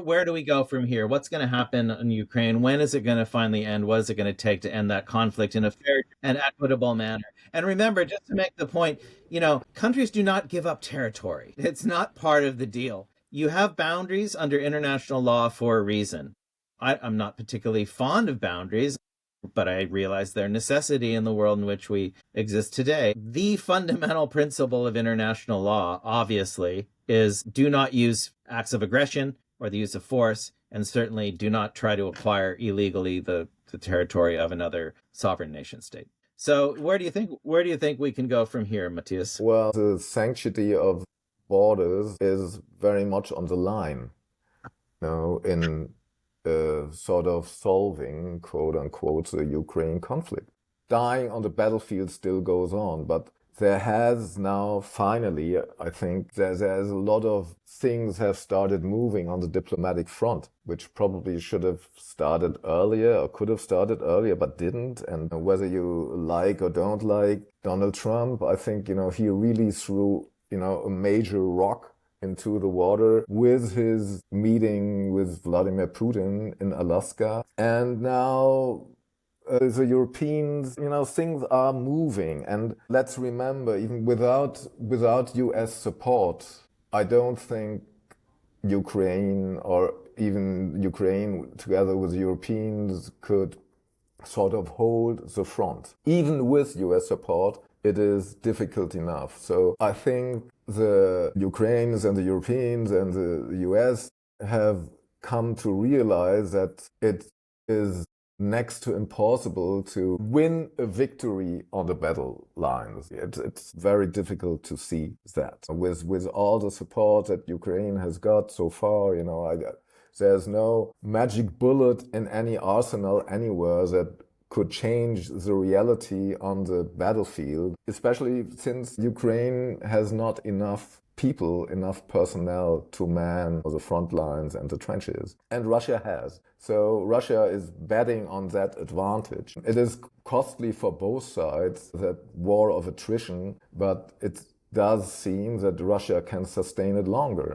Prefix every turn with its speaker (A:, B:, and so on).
A: Where do we go from here? What's going to happen in Ukraine? When is it going to finally end? What is it going to take to end that conflict in a fair and equitable manner? And remember, just to make the point, countries do not give up territory. It's not part of the deal. You have boundaries under international law for a reason. I'm not particularly fond of boundaries, but I realize their necessity in the world in which we exist today. The fundamental principle of international law, obviously, is do not use acts of aggression or the use of force, and certainly do not try to acquire illegally the territory of another sovereign nation state. So where do you think we can go from here, Matthias?
B: Well, the sanctity of borders is very much on the line, in sort of solving, quote unquote, the Ukraine conflict. Dying on the battlefield still goes on, but there has now finally, I think, there's a lot of things have started moving on the diplomatic front, which probably should have started earlier or could have started earlier, but didn't. And whether you like or don't like Donald Trump, I think, he really threw, a major rock into the water with his meeting with Vladimir Putin in Alaska. And now the Europeans, things are moving. And let's remember, even without US support, I don't think Ukraine or even Ukraine together with the Europeans could sort of hold the front. Even with US support, it is difficult enough. So I think the Ukrainians and the Europeans and the US have come to realize that it is next to impossible to win a victory on the battle lines. It's very difficult to see that. With all the support that Ukraine has got so far, there's no magic bullet in any arsenal anywhere that could change the reality on the battlefield, especially since Ukraine has not enough people, enough personnel to man the front lines and the trenches. And Russia has. So Russia is betting on that advantage. It is costly for both sides, that war of attrition, but it does seem that Russia can sustain it longer.